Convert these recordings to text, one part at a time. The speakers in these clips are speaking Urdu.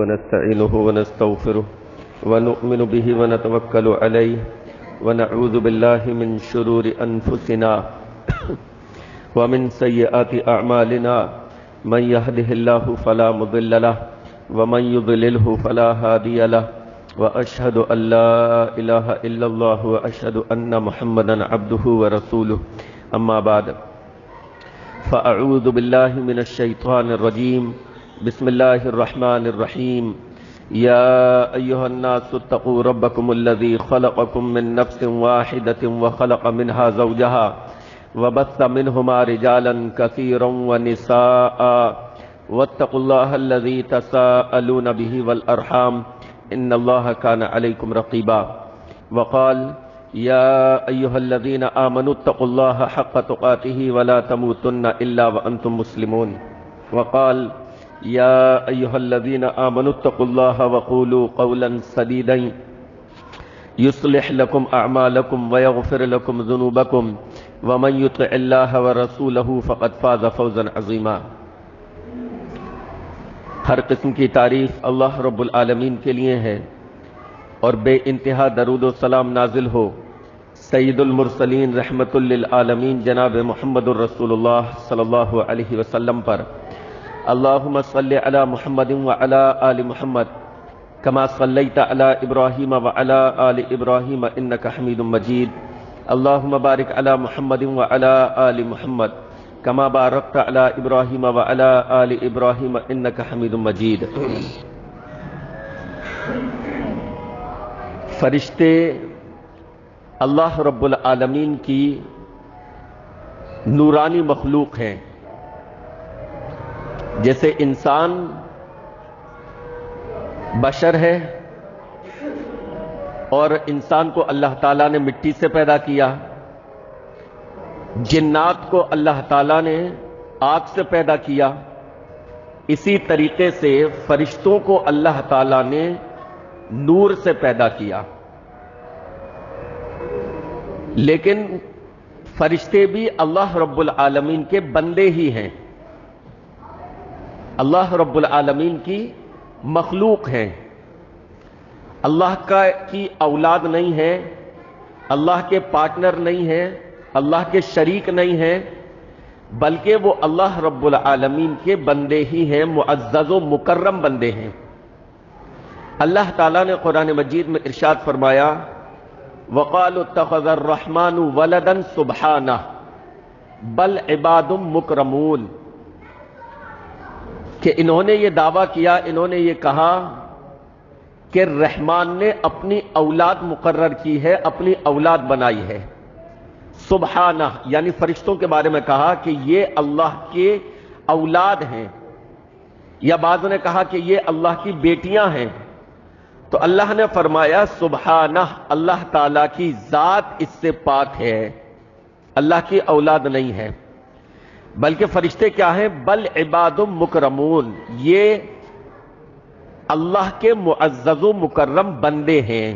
ونستعينه ونستغفره ونؤمن به ونتوكل عليه ونعوذ بالله من شرور أنفسنا ومن سيئات أعمالنا من يهده الله فلا مضل له ومن يضلله فلا هادي له وأشهد أن لا إله إلا الله وأشهد أن محمدا عبده ورسوله أما بعد فأعوذ بالله من الشيطان الرجيم بسم الله الرحمن الرحيم يا أيها الناس اتقوا ربكم الذي خلقكم من نفس واحدة وخلق منها زوجها وبث منهما رجالا كثيرا ونساء واتقوا الله الذي تساءلون به والأرحام إن الله كان عليكم رقيبا وقال يا أيها الذين آمنوا اتقوا الله حق تقاته ولا تموتن إلا وأنتم مسلمون وقال يا أيها الذين آمنوا اتقوا الله وقولوا قولا سديدا يصلح لكم أعمالكم ويغفر لكم ذنوبكم ومن يطع الله ورسوله فقد فاز فوزا عظيما۔ ہر قسم کی تعریف اللہ رب العالمین کے لیے ہے اور بے انتہا درود و سلام نازل ہو سید المرسلین رحمت للعالمین جناب محمد الرسول اللہ صلی اللہ علیہ وسلم پر۔ اللہم صلی علی محمد وعلی آل محمد کما صلیت علی ابراہیم وعلی آل ابراہیم انک حمید مجید۔ اللہم بارک علی محمد وعلی آل محمد کما بارکت علی ابراہیم وعلی آل ابراہیم انک حمید مجید۔ فرشتے اللہ رب العالمین کی نورانی مخلوق ہیں۔ جیسے انسان بشر ہے اور انسان کو اللہ تعالیٰ نے مٹی سے پیدا کیا، جنات کو اللہ تعالیٰ نے آگ سے پیدا کیا، اسی طریقے سے فرشتوں کو اللہ تعالیٰ نے نور سے پیدا کیا۔ لیکن فرشتے بھی اللہ رب العالمین کے بندے ہی ہیں، اللہ رب العالمین کی مخلوق ہیں، اللہ کی اولاد نہیں ہے، اللہ کے پارٹنر نہیں ہے، اللہ کے شریک نہیں ہیں، بلکہ وہ اللہ رب العالمین کے بندے ہی ہیں، معزز و مکرم بندے ہیں۔ اللہ تعالیٰ نے قرآن مجید میں ارشاد فرمایا وَقَالُوا اتَّخَذَ الرَّحْمَنُ وَلَدًا سُبْحَانَهُ بَلْ عِبَادٌ مُكْرَمُونَ، کہ انہوں نے یہ دعویٰ کیا، انہوں نے یہ کہا کہ رحمان نے اپنی اولاد مقرر کی ہے، اپنی اولاد بنائی ہے۔ سبحانہ یعنی فرشتوں کے بارے میں کہا کہ یہ اللہ کے اولاد ہیں، یا بعضوں نے کہا کہ یہ اللہ کی بیٹیاں ہیں۔ تو اللہ نے فرمایا سبحانہ، اللہ تعالیٰ کی ذات اس سے پاک ہے، اللہ کی اولاد نہیں ہے، بلکہ فرشتے کیا ہیں؟ بل عباد مکرمون، یہ اللہ کے معزز و مکرم بندے ہیں۔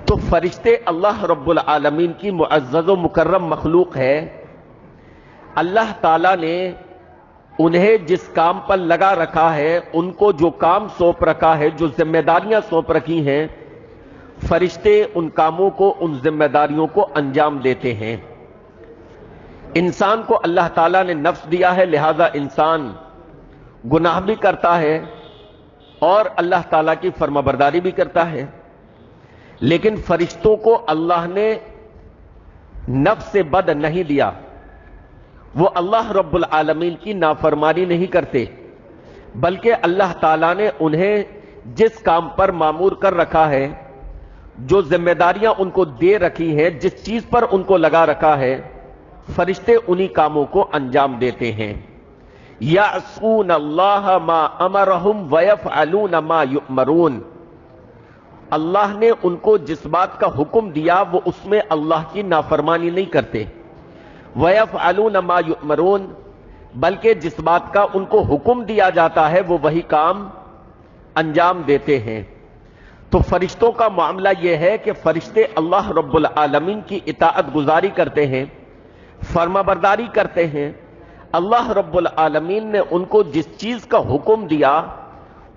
تو فرشتے اللہ رب العالمین کی معزز و مکرم مخلوق ہے۔ اللہ تعالیٰ نے انہیں جس کام پر لگا رکھا ہے، ان کو جو کام سونپ رکھا ہے، جو ذمہ داریاں سونپ رکھی ہیں، فرشتے ان کاموں کو، ان ذمہ داریوں کو انجام دیتے ہیں۔ انسان کو اللہ تعالیٰ نے نفس دیا ہے، لہذا انسان گناہ بھی کرتا ہے اور اللہ تعالیٰ کی فرما برداری بھی کرتا ہے، لیکن فرشتوں کو اللہ نے نفس سے بد نہیں دیا، وہ اللہ رب العالمین کی نافرمانی نہیں کرتے، بلکہ اللہ تعالیٰ نے انہیں جس کام پر مامور کر رکھا ہے، جو ذمہ داریاں ان کو دے رکھی ہیں، جس چیز پر ان کو لگا رکھا ہے، فرشتے انہی کاموں کو انجام دیتے ہیں۔ یعصون اللہ ما امرہم ویفعلون ما یؤمرون، اللہ نے ان کو جس بات کا حکم دیا وہ اس میں اللہ کی نافرمانی نہیں کرتے۔ ویفعلون ما یؤمرون، بلکہ جس بات کا ان کو حکم دیا جاتا ہے وہ وہی کام انجام دیتے ہیں۔ تو فرشتوں کا معاملہ یہ ہے کہ فرشتے اللہ رب العالمین کی اطاعت گزاری کرتے ہیں، فرما برداری کرتے ہیں۔ اللہ رب العالمین نے ان کو جس چیز کا حکم دیا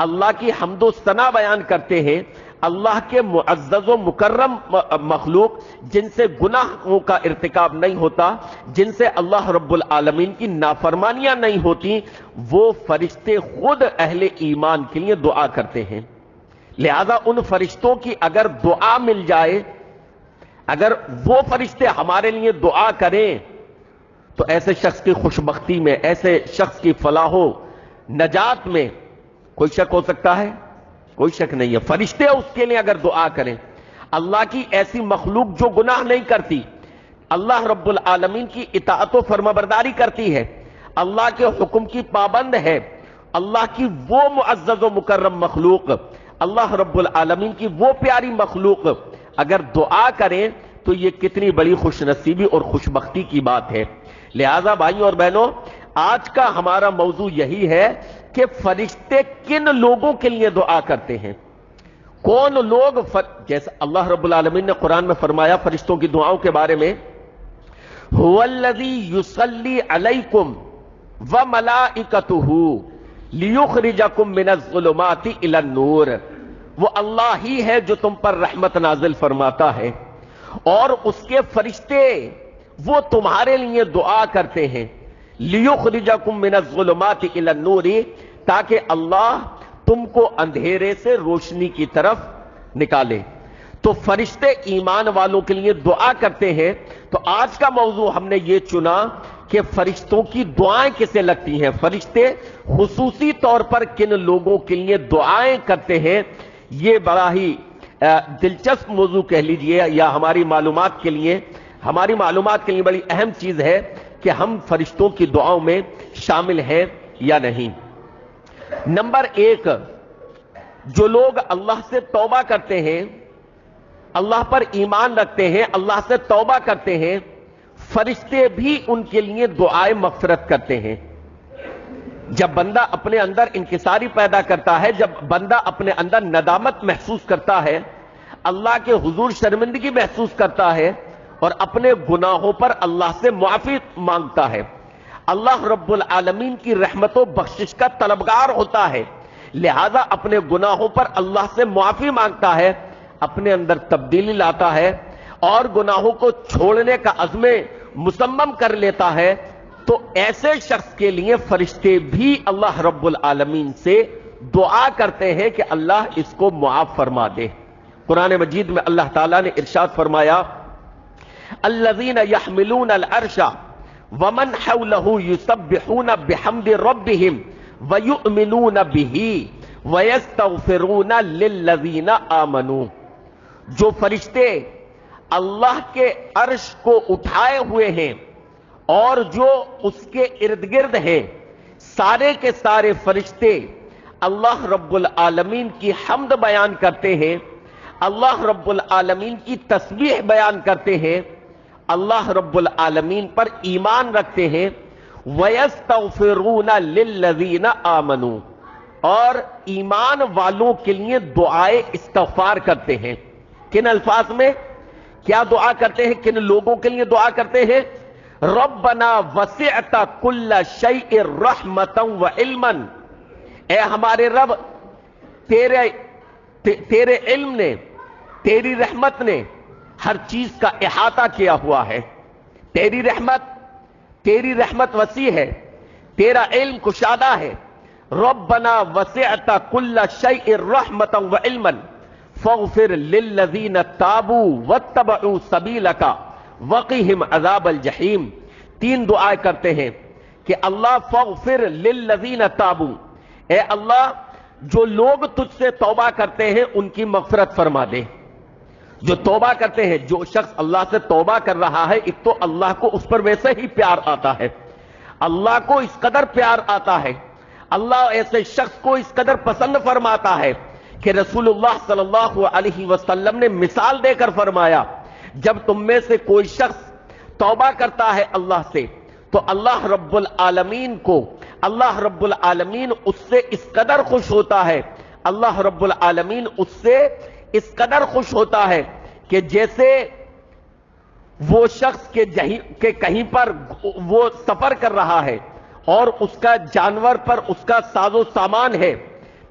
اللہ کی حمد و ثنا بیان کرتے ہیں، اللہ کے معزز و مکرم مخلوق جن سے گناہوں کا ارتکاب نہیں ہوتا، جن سے اللہ رب العالمین کی نافرمانیاں نہیں ہوتی، وہ فرشتے خود اہل ایمان کے لیے دعا کرتے ہیں۔ لہذا ان فرشتوں کی اگر دعا مل جائے، اگر وہ فرشتے ہمارے لیے دعا کریں، تو ایسے شخص کی خوشبختی میں، ایسے شخص کی فلاح و نجات میں کوئی شک ہو سکتا ہے؟ کوئی شک نہیں ہے۔ فرشتے اس کے لیے اگر دعا کریں، اللہ کی ایسی مخلوق جو گناہ نہیں کرتی، اللہ رب العالمین کی اطاعت و فرمانبرداری کرتی ہے، اللہ کے حکم کی پابند ہے، اللہ کی وہ معزز و مکرم مخلوق، اللہ رب العالمین کی وہ پیاری مخلوق اگر دعا کریں تو یہ کتنی بڑی خوش نصیبی اور خوشبختی کی بات ہے۔ لہذا بھائیوں اور بہنوں، آج کا ہمارا موضوع یہی ہے کہ فرشتے کن لوگوں کے لیے دعا کرتے ہیں، کون لوگ جیسا اللہ رب العالمین نے قرآن میں فرمایا فرشتوں کی دعاؤں کے بارے میں، هُوَ الَّذِي يُصَلِّي عَلَيْكُمْ وَمَلَائِكَتُهُ لِيُخْرِجَكُمْ مِنَ الظُّلُمَاتِ إِلَى النُّورِ، وہ اللہ ہی ہے جو تم پر رحمت نازل فرماتا ہے، اور اس کے فرشتے وہ تمہارے لیے دعا کرتے ہیں، لِيُخْرِجَكُمْ مِنَ الظُّلُمَاتِ إِلَى النُّورِ، تاکہ اللہ تم کو اندھیرے سے روشنی کی طرف نکالے۔ تو فرشتے ایمان والوں کے لیے دعا کرتے ہیں۔ تو آج کا موضوع ہم نے یہ چنا کہ فرشتوں کی دعائیں کسے لگتی ہیں، فرشتے خصوصی طور پر کن لوگوں کے لیے دعائیں کرتے ہیں۔ یہ بڑا ہی دلچسپ موضوع کہہ لیجئے، یا ہماری معلومات کے لیے بڑی اہم چیز ہے کہ ہم فرشتوں کی دعاؤں میں شامل ہیں یا نہیں۔ نمبر ایک، جو لوگ اللہ سے توبہ کرتے ہیں، اللہ پر ایمان رکھتے ہیں، اللہ سے توبہ کرتے ہیں، فرشتے بھی ان کے لیے دعائیں مغفرت کرتے ہیں۔ جب بندہ اپنے اندر انکساری پیدا کرتا ہے، جب بندہ اپنے اندر ندامت محسوس کرتا ہے، اللہ کے حضور شرمندگی محسوس کرتا ہے اور اپنے گناہوں پر اللہ سے معافی مانگتا ہے، اللہ رب العالمین کی رحمت و بخشش کا طلبگار ہوتا ہے، لہذا اپنے گناہوں پر اللہ سے معافی مانگتا ہے، اپنے اندر تبدیلی لاتا ہے اور گناہوں کو چھوڑنے کا عزم مصمم کر لیتا ہے، تو ایسے شخص کے لیے فرشتے بھی اللہ رب العالمین سے دعا کرتے ہیں کہ اللہ اس کو معاف فرما دے۔ قرآن مجید میں اللہ تعالیٰ نے ارشاد فرمایا، الذین یحملون العرش ومن حولہ یسبحون بحمد ربہم ویؤمنون بہ ویستغفرون للذین آمنوا، جو فرشتے اللہ کے عرش کو اٹھائے ہوئے ہیں اور جو اس کے ارد گرد ہیں، سارے کے سارے فرشتے اللہ رب العالمین کی حمد بیان کرتے ہیں، اللہ رب العالمین کی تسبیح بیان کرتے ہیں، اللہ رب العالمین پر ایمان رکھتے ہیں، وَيَسْتَغْفِرُونَ لِلَّذِينَ آمَنُوا، اور ایمان والوں کے لیے دعائے استغفار کرتے ہیں۔ کن الفاظ میں کیا دعا کرتے ہیں، کن لوگوں کے لیے دعا کرتے ہیں؟ رَبَّنَا وَسِعْتَ كُلَّ شَيْءٍ رَحْمَةً وَعِلْمًا، اے ہمارے رب، تیرے علم نے، تیری رحمت نے ہر چیز کا احاطہ کیا ہوا ہے، تیری رحمت وسیع ہے، تیرا علم کشادہ ہے۔ ربنا وسعت كل شيء رحمة وعلما فاغفر للذين تابوا واتبعوا سبيلك وقهم عذاب الجحیم۔ تین دعائیں کرتے ہیں کہ اللہ فاغفر للذین تابوا، اے اللہ جو لوگ تجھ سے توبہ کرتے ہیں ان کی مغفرت فرما دے۔ جو توبہ کرتے ہیں، جو شخص اللہ سے توبہ کر رہا ہے، ایک تو اللہ کو اس پر ویسے ہی پیار آتا ہے، اللہ کو اس قدر پیار آتا ہے، اللہ ایسے شخص کو اس قدر پسند فرماتا ہے کہ رسول اللہ صلی اللہ علیہ وسلم نے مثال دے کر فرمایا، جب تم میں سے کوئی شخص توبہ کرتا ہے اللہ سے تو اللہ رب العالمین اس سے اس قدر خوش ہوتا ہے، اللہ رب العالمین اس سے اس قدر خوش ہوتا ہے کہ جیسے وہ شخص کے کہیں پر وہ سفر کر رہا ہے اور اس کا جانور پر اس کا ساز و سامان ہے،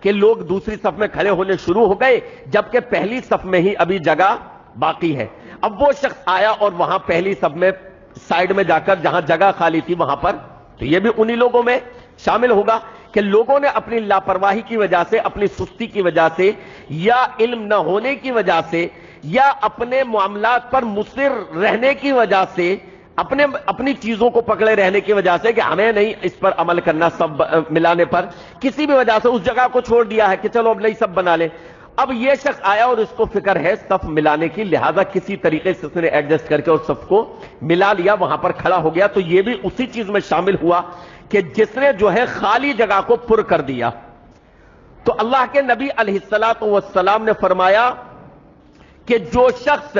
کہ لوگ دوسری صف میں کھڑے ہونے شروع ہو گئے جبکہ پہلی صف میں ہی ابھی جگہ باقی ہے. اب وہ شخص آیا اور وہاں پہلی صف میں سائیڈ میں جا کر جہاں جگہ خالی تھی وہاں پر, تو یہ بھی انہی لوگوں میں شامل ہوگا کہ لوگوں نے اپنی لاپرواہی کی وجہ سے, اپنی سستی کی وجہ سے, یا علم نہ ہونے کی وجہ سے, یا اپنے معاملات پر مصر رہنے کی وجہ سے, اپنی چیزوں کو پکڑے رہنے کی وجہ سے کہ ہمیں نہیں اس پر عمل کرنا سب ملانے پر, کسی بھی وجہ سے اس جگہ کو چھوڑ دیا ہے کہ چلو اب نہیں سب بنا لیں. اب یہ شخص آیا اور اس کو فکر ہے صف ملانے کی, لہذا کسی طریقے سے اس نے ایڈجسٹ کر کے اور صف کو ملا لیا, وہاں پر کھڑا ہو گیا. تو یہ بھی اسی چیز میں شامل ہوا کہ جس نے جو ہے خالی جگہ کو پر کر دیا. تو اللہ کے نبی علیہ الصلوۃ والسلام نے فرمایا کہ جو شخص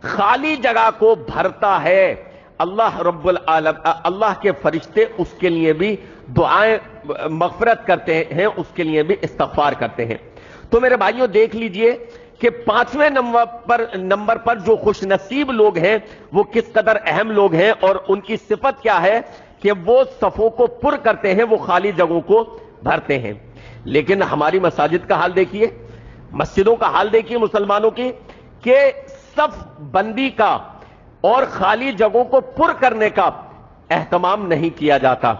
خالی جگہ کو بھرتا ہے اللہ رب العالمین, اللہ کے فرشتے اس کے لیے بھی دعائیں مغفرت کرتے ہیں, اس کے لیے بھی استغفار کرتے ہیں. تو میرے بھائیوں دیکھ لیجئے کہ 5ویں نمبر پر جو خوش نصیب لوگ ہیں وہ کس قدر اہم لوگ ہیں, اور ان کی صفت کیا ہے کہ وہ صفوں کو پر کرتے ہیں, وہ خالی جگہوں کو بھرتے ہیں. لیکن ہماری مساجد کا حال دیکھیے, مسجدوں کا حال دیکھیے مسلمانوں کی, کہ صف بندی کا اور خالی جگہوں کو پر کرنے کا اہتمام نہیں کیا جاتا,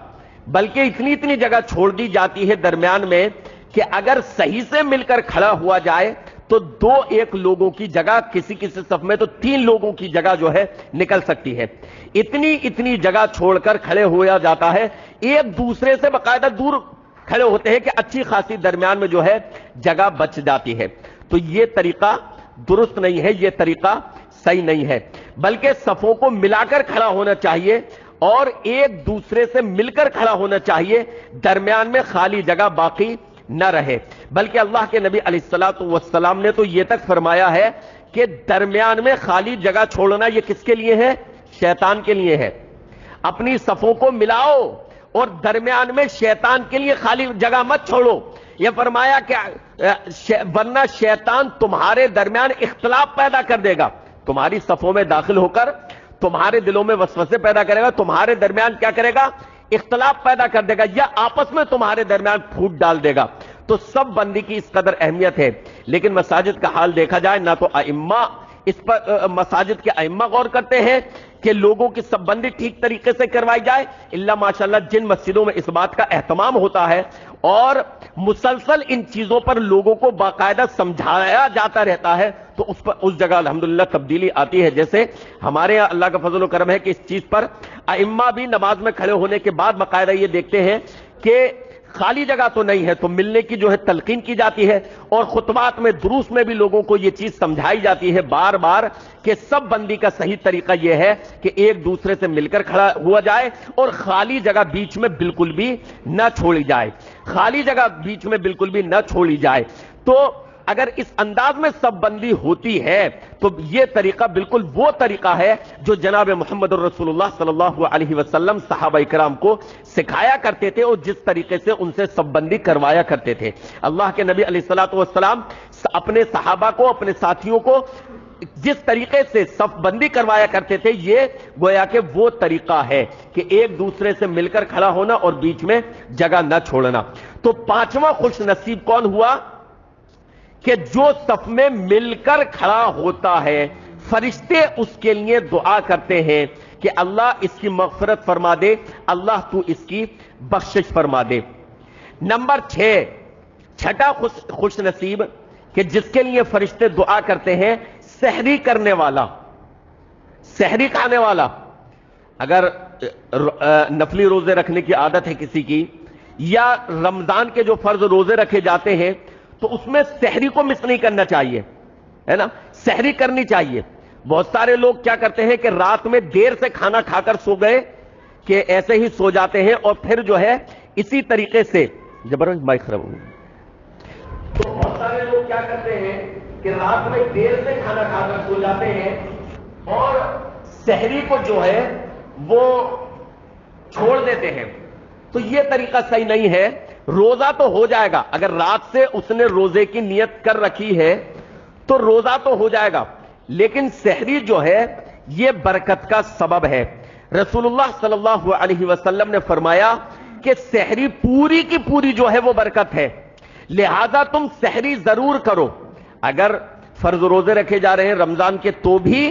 بلکہ اتنی جگہ چھوڑ دی جاتی ہے درمیان میں کہ اگر صحیح سے مل کر کھڑا ہوا جائے تو 2-1 لوگوں کی جگہ, کسی صف میں تو 3 لوگوں کی جگہ جو ہے نکل سکتی ہے. اتنی جگہ چھوڑ کر کھڑے ہوا جاتا ہے, ایک دوسرے سے باقاعدہ دور کھڑے ہوتے ہیں کہ اچھی خاصی درمیان میں جو ہے جگہ بچ جاتی ہے. تو یہ طریقہ درست نہیں ہے, یہ طریقہ صحیح نہیں ہے, بلکہ صفوں کو ملا کر کھڑا ہونا چاہیے اور ایک دوسرے سے مل کر کھڑا ہونا چاہیے, درمیان میں خالی جگہ باقی نہ رہے. بلکہ اللہ کے نبی علیہ الصلوۃ والسلام نے تو یہ تک فرمایا ہے کہ درمیان میں خالی جگہ چھوڑنا یہ کس کے لیے ہے؟ شیطان کے لیے ہے. اپنی صفوں کو ملاؤ اور درمیان میں شیطان کے لیے خالی جگہ مت چھوڑو. یہ فرمایا کہ ورنہ شیطان تمہارے درمیان اختلاف پیدا کر دے گا, تمہاری صفوں میں داخل ہو کر تمہارے دلوں میں وسوسے پیدا کرے گا, تمہارے درمیان کیا کرے گا؟ اختلاف پیدا کر دے گا, یا آپس میں تمہارے درمیان پھوٹ ڈال دے گا. تو سب بندی کی اس قدر اہمیت ہے. لیکن مساجد کا حال دیکھا جائے نہ تو ائمہ اس پر, مساجد کے ائمہ غور کرتے ہیں کہ لوگوں کی سب بندی ٹھیک طریقے سے کروائی جائے, اللہ ماشاءاللہ جن مسجدوں میں اس بات کا اہتمام ہوتا ہے اور مسلسل ان چیزوں پر لوگوں کو باقاعدہ سمجھایا جاتا رہتا ہے, تو اس جگہ الحمدللہ تبدیلی آتی ہے. جیسے ہمارے یہاں اللہ کا فضل و کرم ہے کہ اس چیز پر ائمہ بھی نماز میں کھڑے ہونے کے بعد باقاعدہ یہ دیکھتے ہیں کہ خالی جگہ تو نہیں ہے, تو ملنے کی جو ہے تلقین کی جاتی ہے, اور خطبات میں دروس میں بھی لوگوں کو یہ چیز سمجھائی جاتی ہے بار بار کہ سب بندی کا صحیح طریقہ یہ ہے کہ ایک دوسرے سے مل کر کھڑا ہوا جائے اور خالی جگہ بیچ میں بالکل بھی نہ چھوڑی جائے, خالی جگہ بیچ میں بالکل بھی نہ چھوڑی جائے. تو اگر اس انداز میں سب بندی ہوتی ہے تو یہ طریقہ بالکل وہ طریقہ ہے جو جناب محمد رسول اللہ صلی اللہ علیہ وسلم صحابہ کرام کو سکھایا کرتے تھے اور جس طریقے سے ان سے سب بندی کروایا کرتے تھے. اللہ کے نبی علیہ الصلوۃ والسلام اپنے صحابہ کو, اپنے ساتھیوں کو جس طریقے سے صف بندی کروایا کرتے تھے, یہ گویا کہ وہ طریقہ ہے کہ ایک دوسرے سے مل کر کھڑا ہونا اور بیچ میں جگہ نہ چھوڑنا. تو 5واں خوش نصیب کون ہوا؟ کہ جو صف میں مل کر کھڑا ہوتا ہے, فرشتے اس کے لیے دعا کرتے ہیں کہ اللہ اس کی مغفرت فرما دے, اللہ تو اس کی بخشش فرما دے. نمبر 6, چھٹا خوش نصیب کہ جس کے لیے فرشتے دعا کرتے ہیں, سحری کرنے والا, سحری کھانے والا. اگر نفلی روزے رکھنے کی عادت ہے کسی کی, یا رمضان کے جو فرض روزے رکھے جاتے ہیں, تو اس میں سحری کو مس نہیں کرنا چاہیے, ہے نا, سحری کرنی چاہیے. بہت سارے لوگ کیا کرتے ہیں کہ رات میں دیر سے کھانا کھا کر سو گئے کہ ایسے ہی سو جاتے ہیں, اور پھر جو ہے اسی طریقے سے زبردست مائک خراب ہو گئی. تو بہت سارے لوگ کیا کرتے ہیں کہ رات میں دیر سے کھانا کھا کر سو جاتے ہیں اور سحری کو جو ہے وہ چھوڑ دیتے ہیں. تو یہ طریقہ صحیح نہیں ہے. روزہ تو ہو جائے گا, اگر رات سے اس نے روزے کی نیت کر رکھی ہے تو روزہ تو ہو جائے گا, لیکن سحری جو ہے یہ برکت کا سبب ہے. رسول اللہ صلی اللہ علیہ وسلم نے فرمایا کہ سحری پوری کی پوری جو ہے وہ برکت ہے, لہذا تم سحری ضرور کرو. اگر فرض روزے رکھے جا رہے ہیں رمضان کے تو بھی,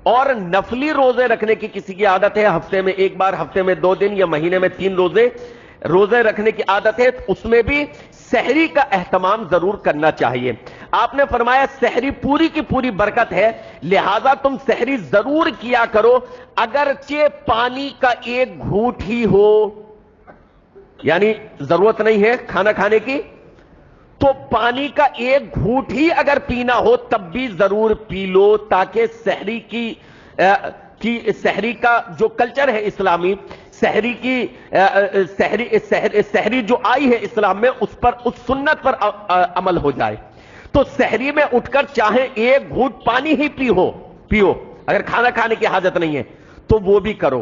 اور نفلی روزے رکھنے کی کسی کی عادت ہے, ہفتے میں ایک بار, ہفتے میں 2 دن یا مہینے میں 3 روزے رکھنے کی عادت ہے, اس میں بھی سحری کا اہتمام ضرور کرنا چاہیے. آپ نے فرمایا سحری پوری کی پوری برکت ہے, لہذا تم سحری ضرور کیا کرو, اگرچہ پانی کا ایک گھونٹ ہی ہو. یعنی ضرورت نہیں ہے کھانا کھانے کی, تو پانی کا ایک گھونٹ ہی اگر پینا ہو تب بھی ضرور پی لو, تاکہ سحری کا جو کلچر ہے اسلامی, سحری جو آئی ہے اسلام میں, اس سنت پر عمل ہو جائے. تو سحری میں اٹھ کر چاہے ایک گھونٹ پانی ہی پیو, اگر کھانا کھانے کی حاجت نہیں ہے تو وہ بھی کرو.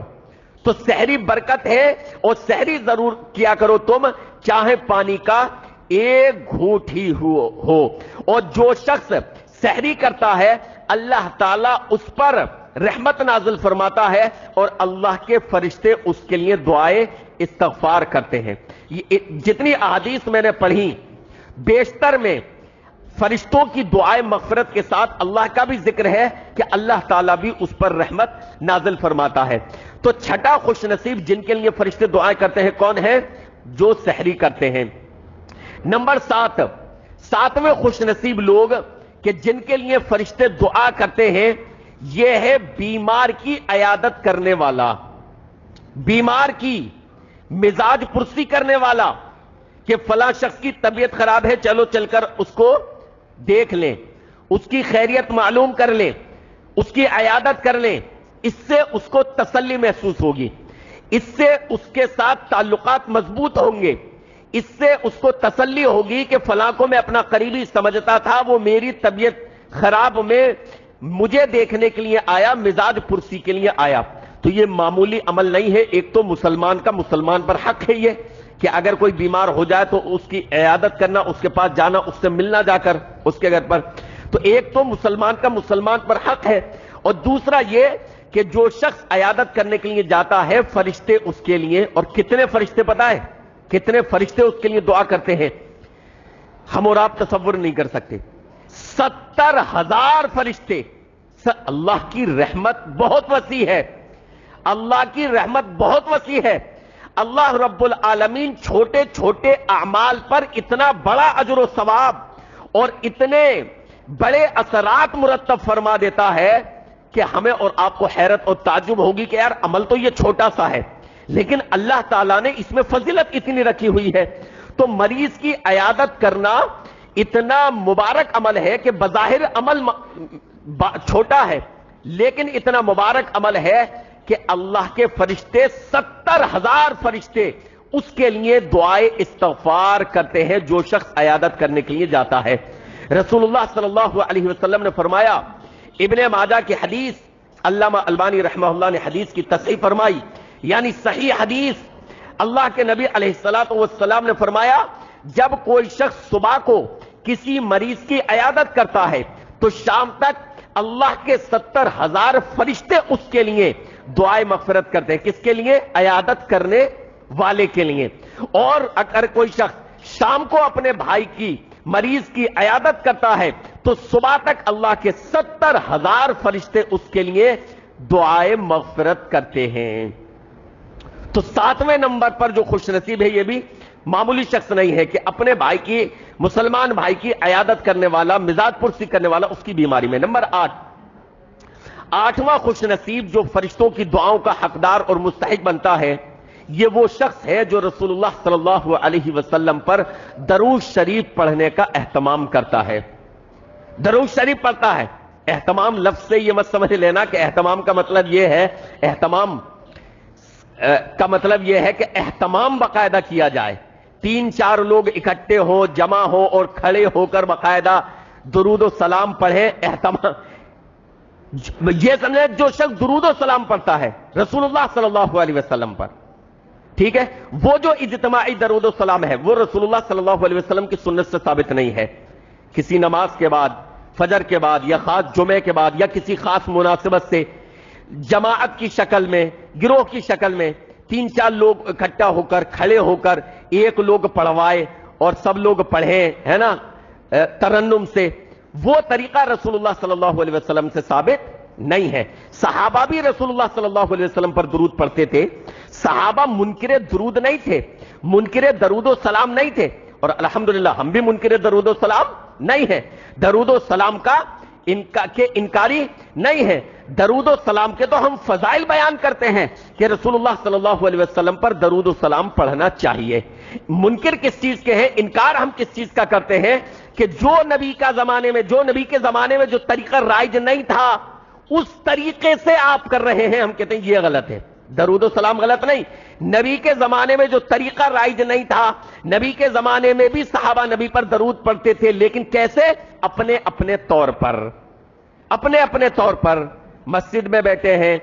تو سحری برکت ہے, اور سحری ضرور کیا کرو تم, چاہے پانی کا ایک گھونٹ ہی ہو. اور جو شخص سحری کرتا ہے اللہ تعالیٰ اس پر رحمت نازل فرماتا ہے, اور اللہ کے فرشتے اس کے لیے دعائے استغفار کرتے ہیں. جتنی احادیث میں نے پڑھی بیشتر میں فرشتوں کی دعائیں مغفرت کے ساتھ اللہ کا بھی ذکر ہے کہ اللہ تعالیٰ بھی اس پر رحمت نازل فرماتا ہے. تو چھٹا خوش نصیب جن کے لیے فرشتے دعائیں کرتے ہیں کون ہے؟ جو سحری کرتے ہیں. نمبر 7, 7ویں خوش نصیب لوگ کہ جن کے لیے فرشتے دعا کرتے ہیں, یہ ہے بیمار کی عیادت کرنے والا, بیمار کی مزاج پرسی کرنے والا, کہ فلاں شخص کی طبیعت خراب ہے, چلو چل کر اس کو دیکھ لیں, اس کی خیریت معلوم کر لیں, اس کی عیادت کر لیں. اس سے اس کو تسلی محسوس ہوگی, اس سے اس کے ساتھ تعلقات مضبوط ہوں گے, اس سے اس کو تسلی ہوگی کہ فلاں کو میں اپنا قریبی سمجھتا تھا, وہ میری طبیعت خراب میں مجھے دیکھنے کے لیے آیا, مزاج پرسی کے لیے آیا. تو یہ معمولی عمل نہیں ہے. ایک تو مسلمان کا مسلمان پر حق ہے یہ کہ اگر کوئی بیمار ہو جائے تو اس کی عیادت کرنا, اس کے پاس جانا, اس سے ملنا جا کر اس کے گھر پر. تو ایک تو مسلمان کا مسلمان پر حق ہے, اور دوسرا یہ کہ جو شخص عیادت کرنے کے لیے جاتا ہے فرشتے اس کے لیے, اور کتنے فرشتے پتہ ہے کتنے فرشتے اس کے لیے دعا کرتے ہیں, ہم اور آپ تصور نہیں کر سکتے. 70,000 فرشتے. اللہ کی رحمت بہت وسیع ہے, اللہ کی رحمت بہت وسیع ہے. اللہ رب العالمین چھوٹے چھوٹے اعمال پر اتنا بڑا اجر و ثواب اور اتنے بڑے اثرات مرتب فرما دیتا ہے کہ ہمیں اور آپ کو حیرت اور تعجب ہوگی کہ یار عمل تو یہ چھوٹا سا ہے, لیکن اللہ تعالیٰ نے اس میں فضیلت اتنی رکھی ہوئی ہے. تو مریض کی عیادت کرنا اتنا مبارک عمل ہے کہ بظاہر عمل چھوٹا ہے, لیکن اتنا مبارک عمل ہے کہ اللہ کے فرشتے 70,000 فرشتے اس کے لیے دعائے استغفار کرتے ہیں جو شخص عیادت کرنے کے لیے جاتا ہے. رسول اللہ صلی اللہ علیہ وسلم نے فرمایا, ابن ماجہ کی حدیث, علامہ البانی رحمہ اللہ نے حدیث کی تصحیح فرمائی, یعنی صحیح حدیث, اللہ کے نبی علیہ السلام نے فرمایا جب کوئی شخص صبح کو کسی مریض کی عیادت کرتا ہے تو شام تک اللہ کے 70,000 فرشتے اس کے لیے دعائے مغفرت کرتے ہیں. کس کے لیے؟ عیادت کرنے والے کے لیے. اور اگر کوئی شخص شام کو اپنے بھائی کی مریض کی عیادت کرتا ہے تو صبح تک اللہ کے 70,000 فرشتے اس کے لیے دعائے مغفرت کرتے ہیں. تو 7ویں نمبر پر جو خوش نصیب ہے یہ بھی معمولی شخص نہیں ہے کہ اپنے بھائی کی, مسلمان بھائی کی عیادت کرنے والا, مزاج پرسی کرنے والا اس کی بیماری میں. نمبر 8, 8واں خوش نصیب جو فرشتوں کی دعاؤں کا حقدار اور مستحق بنتا ہے, یہ وہ شخص ہے جو رسول اللہ صلی اللہ علیہ وسلم پر درود شریف پڑھنے کا اہتمام کرتا ہے. درود شریف پڑھتا ہے. اہتمام لفظ سے یہ مت سمجھ لینا کہ اہتمام کا مطلب یہ ہے, اہتمام کا مطلب یہ ہے کہ اہتمام باقاعدہ کیا جائے, 3-4 لوگ اکٹھے ہو, جمع ہو اور کھڑے ہو کر باقاعدہ درود و سلام پڑھے. اہتمام یہ سمجھے جو شخص درود و سلام پڑھتا ہے رسول اللہ صلی اللہ علیہ وسلم پر, ٹھیک ہے, وہ جو اجتماعی درود و سلام ہے وہ رسول اللہ صلی اللہ علیہ وسلم کی سنت سے ثابت نہیں ہے. کسی نماز کے بعد, فجر کے بعد, یا خاص جمعے کے بعد, یا کسی خاص مناسبت سے جماعت کی شکل میں, گروہ کی شکل میں 3-4 لوگ اکٹھا ہو کر, کھڑے ہو کر ایک لوگ پڑھوائے اور سب لوگ پڑھیں، ہے نا، ترنم سے، وہ طریقہ رسول اللہ صلی اللہ علیہ وسلم سے ثابت نہیں ہے۔ صحابہ بھی رسول اللہ صلی اللہ علیہ وسلم پر درود پڑھتے تھے، صحابہ منکر درود نہیں تھے، منکر درود و سلام نہیں تھے، اور الحمدللہ ہم بھی منکر درود و سلام نہیں ہیں، درود و سلام کا انکاری نہیں ہے، درود و سلام کے تو ہم فضائل بیان کرتے ہیں کہ رسول اللہ صلی اللہ علیہ وسلم پر درود و سلام پڑھنا چاہیے۔ منکر کس چیز کے ہیں، انکار ہم کس چیز کا کرتے ہیں کہ جو نبی کے زمانے میں جو طریقہ رائج نہیں تھا اس طریقے سے آپ کر رہے ہیں، ہم کہتے ہیں یہ غلط ہے۔ درود و سلام غلط نہیں، نبی کے زمانے میں جو طریقہ رائج نہیں تھا، نبی کے زمانے میں بھی صحابہ نبی پر درود پڑھتے تھے، لیکن کیسے؟ اپنے اپنے طور پر، مسجد میں بیٹھے ہیں،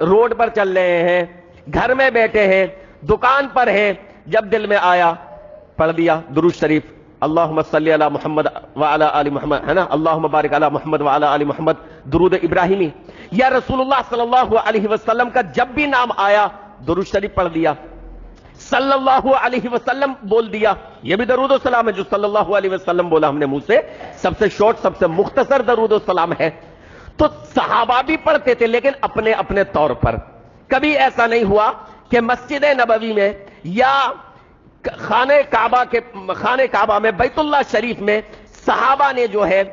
روڈ پر چل رہے ہیں، گھر میں بیٹھے ہیں، دکان پر ہیں، جب دل میں آیا پڑھ دیا درود شریف، اللہم صلی علی محمد وعلی آل محمد، ہے نا، اللہم بارک علی محمد وعلی آل محمد، درود ابراہیمی، یا رسول اللہ صلی اللہ علیہ وسلم کا جب بھی نام آیا درود شریف پڑھ دیا، صلی اللہ علیہ وسلم بول دیا، یہ بھی درود و سلام ہے جو صلی اللہ علیہ وسلم بولا ہم نے منہ سے، سب سے شارٹ، سب سے مختصر درود و سلام ہے۔ تو صحابہ بھی پڑھتے تھے لیکن اپنے اپنے طور پر، کبھی ایسا نہیں ہوا کہ مسجد نبوی میں یا خانہ کعبہ میں، بیت اللہ شریف میں صحابہ نے جو ہے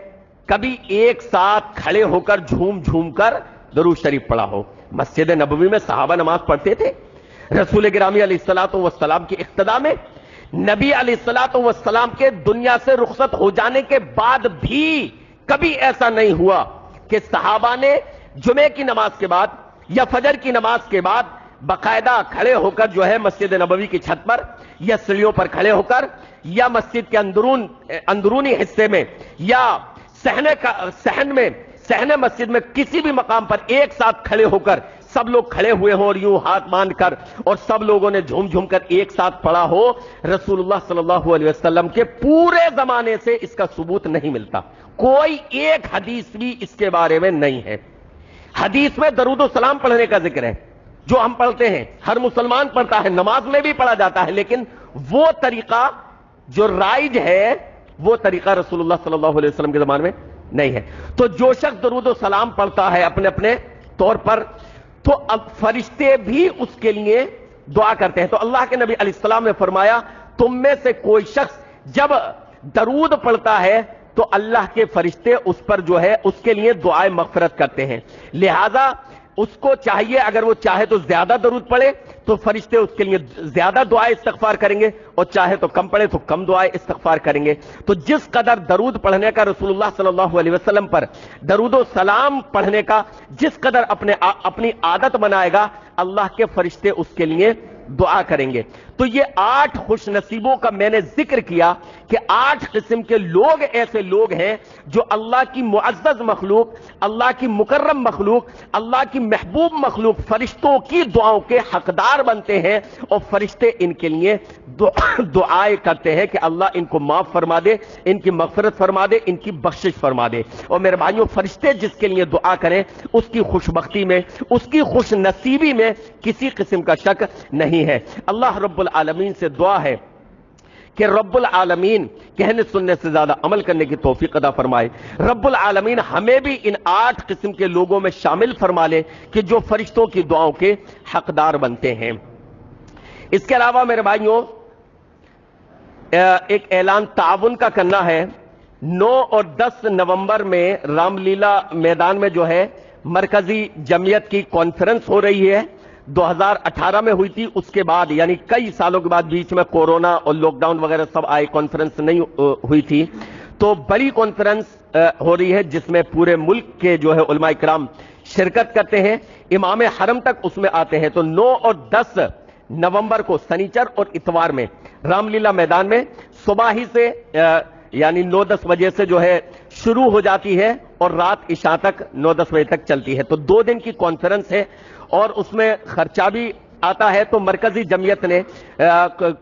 کبھی ایک ساتھ کھڑے ہو کر جھوم کر درود شریف پڑھا ہو۔ مسجد نبوی میں صحابہ نماز پڑھتے تھے، رسول گرامی علیہ الصلوۃ والسلام کی اقتداء میں، نبی علیہ الصلوۃ والسلام کے دنیا سے رخصت ہو جانے کے بعد بھی کبھی ایسا نہیں ہوا کہ صحابہ نے جمعے کی نماز کے بعد یا فجر کی نماز کے بعد باقاعدہ کھڑے ہو کر جو ہے مسجد نبوی کی چھت پر یا سیڑھیوں پر کھڑے ہو کر یا مسجد کے اندرونی حصے میں یا صحن مسجد میں کسی بھی مقام پر ایک ساتھ کھڑے ہو کر سب لوگ کھڑے ہوئے ہوں اور یوں ہاتھ باندھ کر اور سب لوگوں نے جھوم کر ایک ساتھ پڑھا ہو، رسول اللہ صلی اللہ علیہ وسلم کے پورے زمانے سے اس کا ثبوت نہیں ملتا، کوئی ایک حدیث بھی اس کے بارے میں نہیں ہے۔ حدیث میں درود و سلام پڑھنے کا ذکر ہے جو ہم پڑھتے ہیں، ہر مسلمان پڑھتا ہے، نماز میں بھی پڑھا جاتا ہے، لیکن وہ طریقہ جو رائج ہے وہ طریقہ رسول اللہ صلی اللہ علیہ وسلم کے زمانے میں نہیں ہے۔ تو جو شخص درود و سلام پڑھتا ہے اپنے اپنے طور پر، تو اب فرشتے بھی اس کے لیے دعا کرتے ہیں۔ تو اللہ کے نبی علیہ السلام نے فرمایا تم میں سے کوئی شخص جب درود پڑھتا ہے تو اللہ کے فرشتے اس پر جو ہے اس کے لیے دعائے مغفرت کرتے ہیں، لہذا اس کو چاہیے اگر وہ چاہے تو زیادہ درود پڑھے تو فرشتے اس کے لیے زیادہ دعائے استغفار کریں گے، اور چاہے تو کم پڑھے تو کم دعائے استغفار کریں گے۔ تو جس قدر درود پڑھنے کا رسول اللہ صلی اللہ علیہ وسلم پر درود و سلام پڑھنے کا جس قدر اپنی عادت بنائے گا، اللہ کے فرشتے اس کے لیے دعا کریں گے۔ تو یہ 8 خوش نصیبوں کا میں نے ذکر کیا کہ 8 قسم کے لوگ ایسے لوگ ہیں جو اللہ کی معزز مخلوق، اللہ کی مکرم مخلوق، اللہ کی محبوب مخلوق، فرشتوں کی دعاؤں کے حقدار بنتے ہیں، اور فرشتے ان کے لیے دعائیں کرتے ہیں کہ اللہ ان کو معاف فرما دے، ان کی مغفرت فرما دے، ان کی بخشش فرما دے۔ اور میرے بھائیوں، فرشتے جس کے لیے دعا کریں اس کی خوش بختی میں، اس کی خوش نصیبی میں کسی قسم کا شک نہیں ہے۔ اللہ رب العالمین سے دعا ہے کہ رب العالمین کہنے سننے سے زیادہ عمل کرنے کی توفیق عطا فرمائے۔ رب العالمین ہمیں بھی ان 8 قسم کے لوگوں میں شامل فرما لے کہ جو فرشتوں کی دعاؤں کے حقدار بنتے ہیں۔ اس کے علاوہ میرے بھائیوں ایک اعلان تعاون کا کرنا ہے۔ 9 اور 10 نومبر میں رام لیلا میدان میں جو ہے مرکزی جمعیت کی کانفرنس ہو رہی ہے، 2018 میں ہوئی تھی، اس کے بعد یعنی کئی سالوں کے بعد بیچ میں کورونا اور لاک ڈاؤن وغیرہ سب آئے، کانفرنس نہیں ہوئی تھی، تو بڑی کانفرنس ہو رہی ہے جس میں پورے ملک کے جو ہے علماء کرام شرکت کرتے ہیں، امام حرم تک اس میں آتے ہیں۔ تو 9 اور 10 نومبر کو سنیچر اور اتوار میں رام لیلا میدان میں صبح ہی سے یعنی 9-10 بجے سے جو ہے شروع ہو جاتی ہے اور رات عشاء تک 9-10 بجے تک چلتی ہے۔ تو 2 دن کی کانفرنس ہے اور اس میں خرچہ بھی آتا ہے۔ تو مرکزی جمعیت نے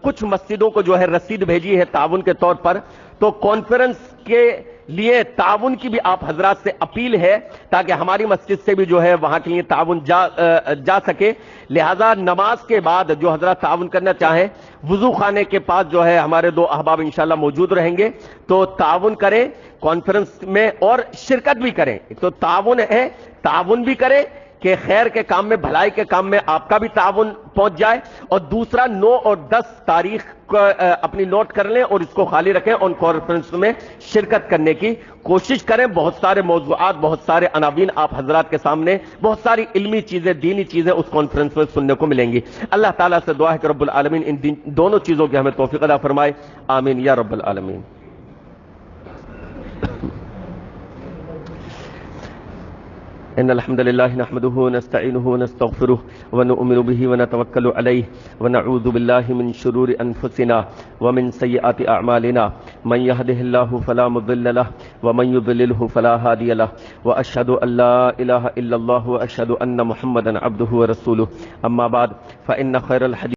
کچھ مسجدوں کو جو ہے رسید بھیجی ہے تعاون کے طور پر، تو کانفرنس کے لیے تعاون کی بھی آپ حضرات سے اپیل ہے تاکہ ہماری مسجد سے بھی جو ہے وہاں کے لیے تعاون جا سکے. لہذا نماز کے بعد جو حضرات تعاون کرنا چاہیں وضو خانے کے پاس جو ہے ہمارے 2 احباب انشاءاللہ موجود رہیں گے, تو تعاون کریں کانفرنس میں اور شرکت بھی کریں. تو تعاون ہے, تعاون بھی کریں کہ خیر کے کام میں, بھلائی کے کام میں آپ کا بھی تعاون پہنچ جائے, اور دوسرا 9 اور 10 تاریخ کو اپنی نوٹ کر لیں اور اس کو خالی رکھیں, ان کانفرنس میں شرکت کرنے کی کوشش کریں. بہت سارے موضوعات, بہت سارے عناوین آپ حضرات کے سامنے, بہت ساری علمی چیزیں, دینی چیزیں اس کانفرنس میں سننے کو ملیں گی. اللہ تعالیٰ سے دعا ہے کہ رب العالمین ان دونوں چیزوں کی ہمیں توفیق عطا فرمائے, آمین یا رب العالمین. ان الحمد لله نحمده ونستعينه ونستغفره ونؤمن به ونتوكل عليه ونعوذ بالله من شرور انفسنا ومن سيئات اعمالنا, من يهده الله فلا مضل له ومن يضلله فلا هادي له, واشهد ان لا اله الا الله واشهد ان محمدا عبده ورسوله. اما بعد فان خير الحديث